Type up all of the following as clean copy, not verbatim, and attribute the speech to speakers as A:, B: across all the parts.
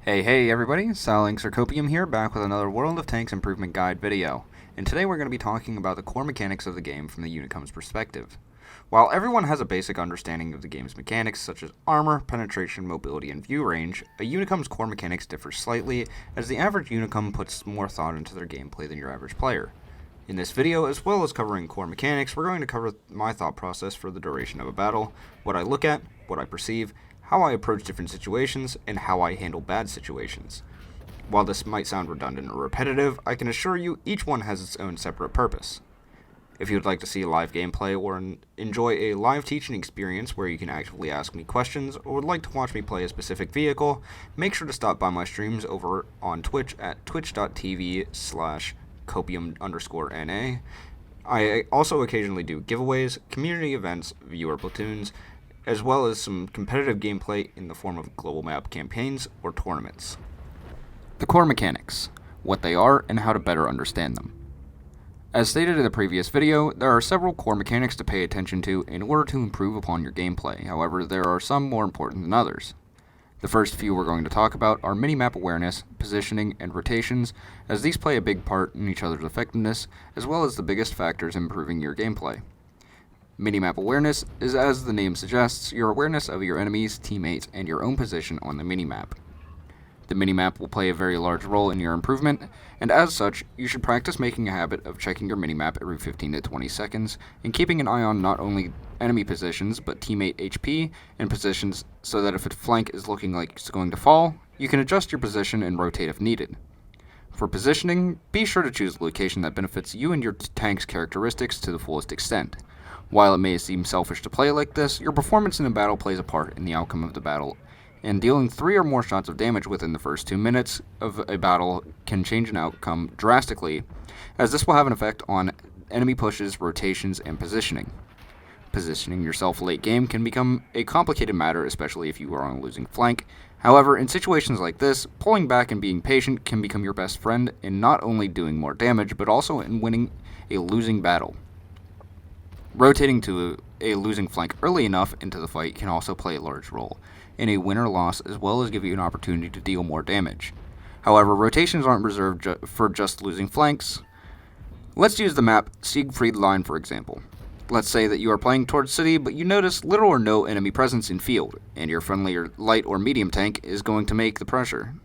A: Hey everybody, Salinx Copium here, back with another World of Tanks Improvement Guide video. And today we're going to be talking about the core mechanics of the game from the unicum's perspective. While everyone has a basic understanding of the game's mechanics such as armor, penetration, mobility, and view range, a unicum's core mechanics differ slightly, as the average unicum puts more thought into their gameplay than your average player. In this video, as well as covering core mechanics, we're going to cover my thought process for the duration of a battle, what I look at, what I perceive, how I approach different situations, and how I handle bad situations. While this might sound redundant or repetitive, I can assure you each one has its own separate purpose. If you would like to see live gameplay or enjoy a live teaching experience where you can actively ask me questions, or would like to watch me play a specific vehicle, make sure to stop by my streams over on Twitch at twitch.tv/copium_NA. I also occasionally do giveaways, community events, viewer platoons, as well as some competitive gameplay in the form of global map campaigns or tournaments. The core mechanics, what they are, and how to better understand them. As stated in the previous video, there are several core mechanics to pay attention to in order to improve upon your gameplay. However, there are some more important than others. The first few we're going to talk about are minimap awareness, positioning, and rotations, as these play a big part in each other's effectiveness, as well as the biggest factors improving your gameplay. Minimap awareness is, as the name suggests, your awareness of your enemies, teammates, and your own position on the minimap. The minimap will play a very large role in your improvement, and as such, you should practice making a habit of checking your minimap every 15 to 20 seconds, and keeping an eye on not only enemy positions, but teammate HP and positions, so that if a flank is looking like it's going to fall, you can adjust your position and rotate if needed. For positioning, be sure to choose a location that benefits you and your tank's characteristics to the fullest extent. While it may seem selfish to play like this, your performance in a battle plays a part in the outcome of the battle, and dealing 3 or more shots of damage within the first 2 minutes of a battle can change an outcome drastically, as this will have an effect on enemy pushes, rotations, and positioning. Positioning yourself late game can become a complicated matter, especially if you are on a losing flank. However, in situations like this, pulling back and being patient can become your best friend in not only doing more damage, but also in winning a losing battle. Rotating to a losing flank early enough into the fight can also play a large role in a win or loss, as well as give you an opportunity to deal more damage. However, rotations aren't reserved for just losing flanks. Let's use the map Siegfried Line for example. Let's say that you are playing towards city, but you notice little or no enemy presence in field, and your friendly or light or medium tank is going to make the pressure.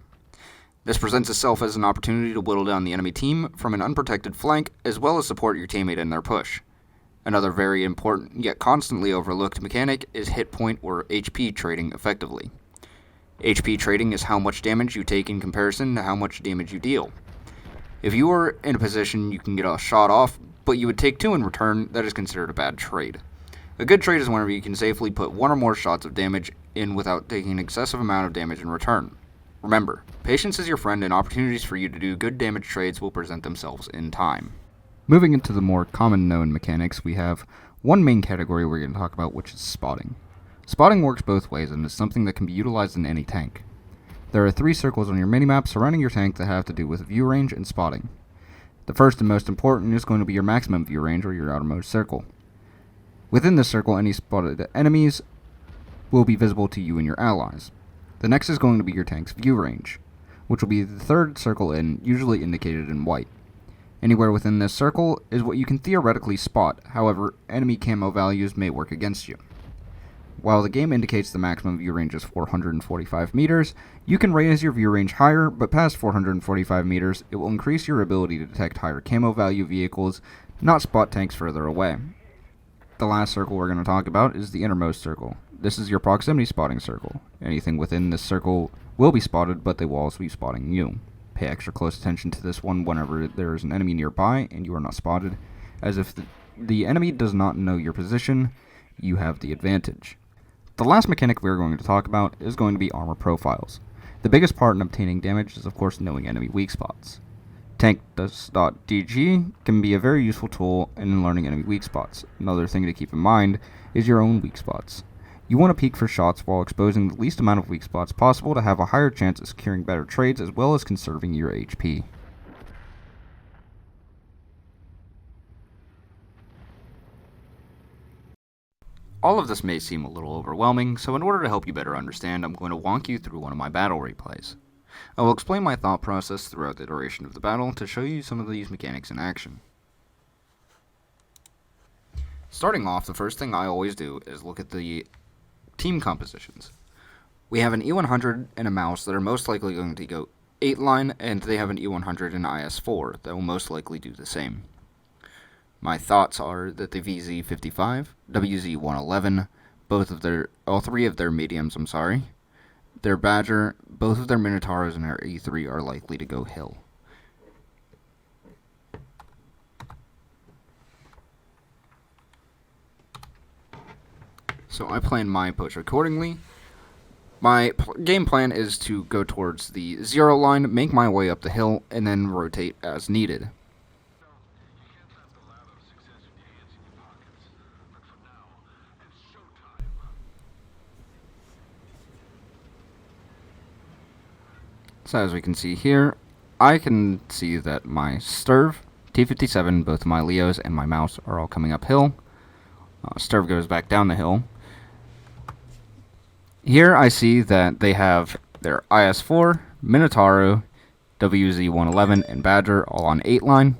A: This presents itself as an opportunity to whittle down the enemy team from an unprotected flank, as well as support your teammate in their push. Another very important yet constantly overlooked mechanic is hit point or HP trading effectively. HP trading is how much damage you take in comparison to how much damage you deal. If you are in a position you can get a shot off, but you would take 2 in return, that is considered a bad trade. A good trade is whenever you can safely put 1 or more shots of damage in without taking an excessive amount of damage in return. Remember, patience is your friend, and opportunities for you to do good damage trades will present themselves in time. Moving into the more common known mechanics, we have one main category we're going to talk about, which is spotting. Spotting works both ways and is something that can be utilized in any tank. There are 3 circles on your minimap surrounding your tank that have to do with view range and spotting. The first and most important is going to be your maximum view range, or your outermost circle. Within this circle, any spotted enemies will be visible to you and your allies. The next is going to be your tank's view range, which will be the 3rd circle in, usually indicated in white. Anywhere within this circle is what you can theoretically spot, however, enemy camo values may work against you. While the game indicates the maximum view range is 445 meters, you can raise your view range higher, but past 445 meters, it will increase your ability to detect higher camo value vehicles, not spot tanks further away. The last circle we're going to talk about is the innermost circle. This is your proximity spotting circle. Anything within this circle will be spotted, but they will also be spotting you. Pay extra close attention to this one whenever there is an enemy nearby and you are not spotted, as if the enemy does not know your position, you have the advantage. The last mechanic we are going to talk about is going to be armor profiles. The biggest part in obtaining damage is of course knowing enemy weak spots. Tank.dg can be a very useful tool in learning enemy weak spots. Another thing to keep in mind is your own weak spots. You want to peek for shots while exposing the least amount of weak spots possible to have a higher chance of securing better trades as well as conserving your HP. All of this may seem a little overwhelming, so in order to help you better understand, I'm going to walk you through one of my battle replays. I will explain my thought process throughout the duration of the battle to show you some of these mechanics in action. Starting off, the first thing I always do is look at the team compositions. We have an E100 and a mouse that are most likely going to go 8-line, and they have an E100 and IS-4 that will most likely do the same. My thoughts are that the VZ-55, WZ-111, all three of their mediums, their Badger, both of their Minotauros and their E3 are likely to go hill. So I plan my push accordingly. My game plan is to go towards the 0 line, make my way up the hill, and then rotate as needed. So as we can see here, I can see that my Sturv, T57, both my Leos and my Mouse are all coming uphill. Sturv goes back down the hill. Here I see that they have their IS-4, Minotauro, WZ-111, and Badger all on 8-line.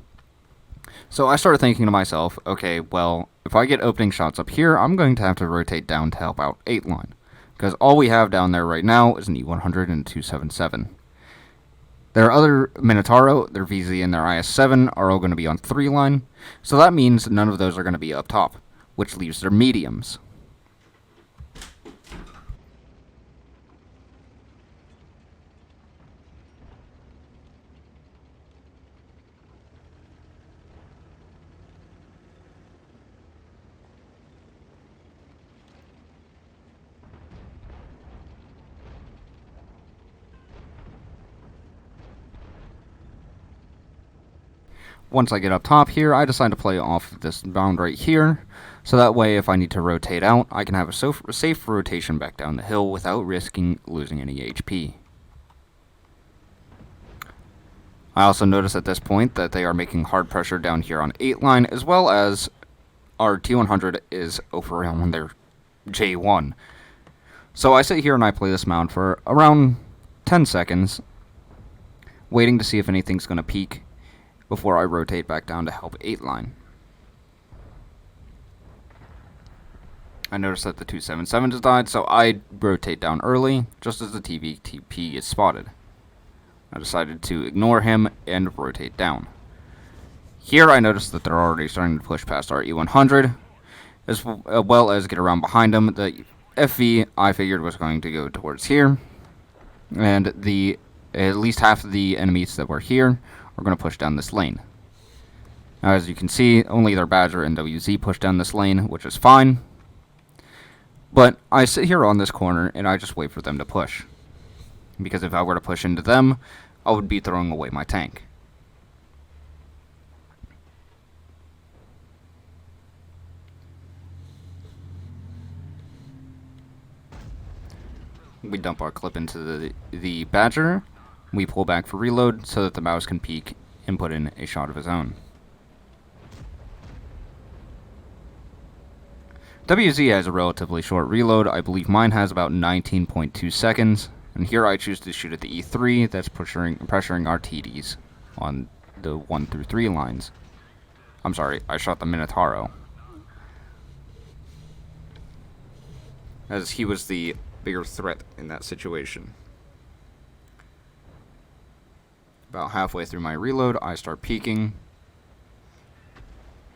A: So I started thinking to myself, okay, well, if I get opening shots up here, I'm going to have to rotate down to help out 8-line. Because all we have down there right now is an E100 and 277. Their other Minotauro, their VZ, and their IS-7 are all going to be on 3-line, so that means none of those are going to be up top, which leaves their mediums. Once I get up top here, I decide to play off this bound right here, so that way if I need to rotate out, I can have a safe rotation back down the hill without risking losing any HP. I also notice at this point that they are making hard pressure down here on 8-line, as well as our T100 is over on their J1. So I sit here and I play this mound for around 10 seconds, waiting to see if anything's going to peak before I rotate back down to help 8-line. I noticed that the 277 has died, so I rotate down early, just as the TVTP is spotted. I decided to ignore him and rotate down. Here I noticed that they're already starting to push past our E100, as well as get around behind them. The FV I figured was going to go towards here, and at least half of the enemies that were here are going to push down this lane. Now, as you can see, only their Badger and WZ push down this lane, which is fine. But I sit here on this corner and I just wait for them to push. Because if I were to push into them, I would be throwing away my tank. We dump our clip into the Badger. We pull back for reload so that the mouse can peek and put in a shot of his own. WZ has a relatively short reload. I believe mine has about 19.2 seconds. And here I choose to shoot at the E3 that's pressuring our TDs on the 1 through 3 lines. I'm sorry, I shot the Minotauro, as he was the bigger threat in that situation. About halfway through my reload, I start peeking,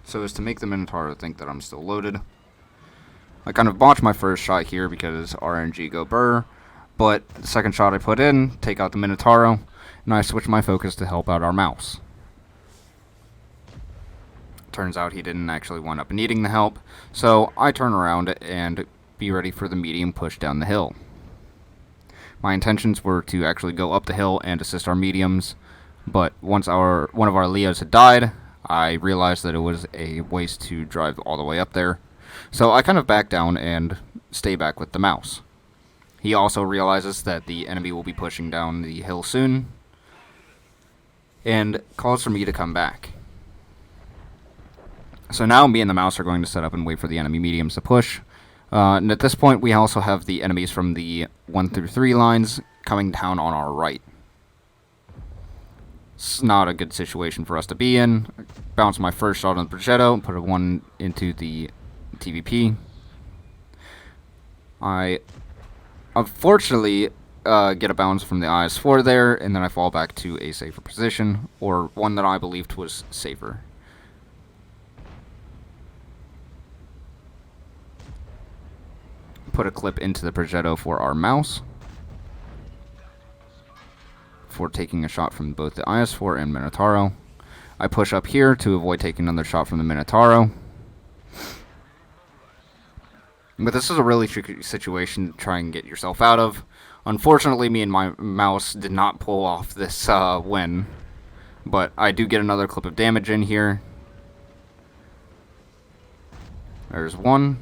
A: so as to make the Minotauro think that I'm still loaded. I kind of botch my first shot here because RNG go burr, but the second shot I put in, take out the Minotauro, and I switch my focus to help out our mouse. Turns out he didn't actually wind up needing the help, so I turn around and be ready for the medium push down the hill. My intentions were to actually go up the hill and assist our mediums, but once one of our Leos had died, I realized that it was a waste to drive all the way up there, so I kind of back down and stay back with the mouse. He also realizes that the enemy will be pushing down the hill soon, and calls for me to come back. So now me and the mouse are going to set up and wait for the enemy mediums to push. And at this point we also have the enemies from the 1 through 3 lines coming down on our right. It's not a good situation for us to be in. Bounce my first shot on the Progetto, put a 1 into the TVP. I unfortunately get a bounce from the IS-4 there, and then I fall back to a safer position, or one that I believed was safer. Put a clip into the Progetto for our mouse, for taking a shot from both the IS-4 and Minotauro. I push up here to avoid taking another shot from the Minotauro. But this is a really tricky situation to try and get yourself out of. Unfortunately, me and my mouse did not pull off this win. But I do get another clip of damage in here. There's one.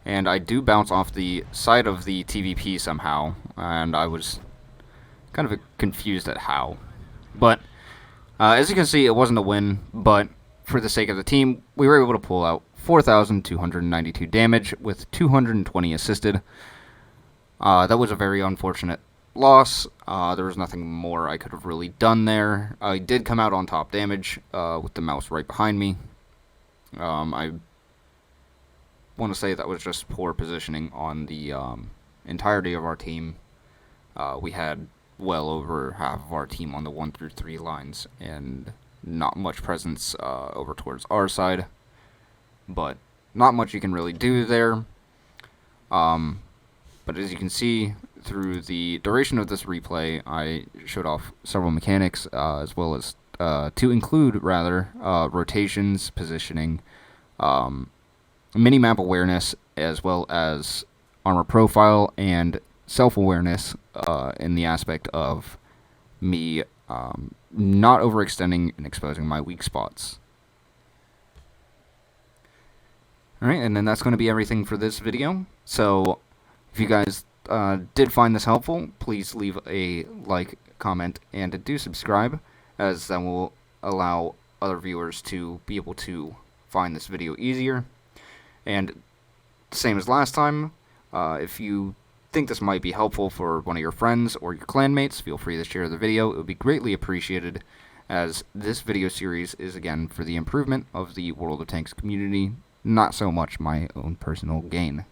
A: And I do bounce off the side of the TVP somehow. And I was kind of confused at how. But as you can see, it wasn't a win. But for the sake of the team, we were able to pull out 4,292 damage with 220 assisted. That was a very unfortunate loss. There was nothing more I could have really done there. I did come out on top damage with the mouse right behind me. I want to say that was just poor positioning on the entirety of our team. We had well over half of our team on the 1 through 3 lines and not much presence over towards our side. But not much you can really do there. But as you can see, through the duration of this replay, I showed off several mechanics, as well as, to include, rotations, positioning, mini-map awareness, as well as armor profile and self-awareness in the aspect of me not overextending and exposing my weak spots. Alright, and then that's going to be everything for this video. So, if you guys did find this helpful, please leave a like, comment, and do subscribe, as that will allow other viewers to be able to find this video easier. And same as last time, if you think this might be helpful for one of your friends or your clanmates, feel free to share the video. It would be greatly appreciated, as this video series is, again, for the improvement of the World of Tanks community, not so much my own personal gain.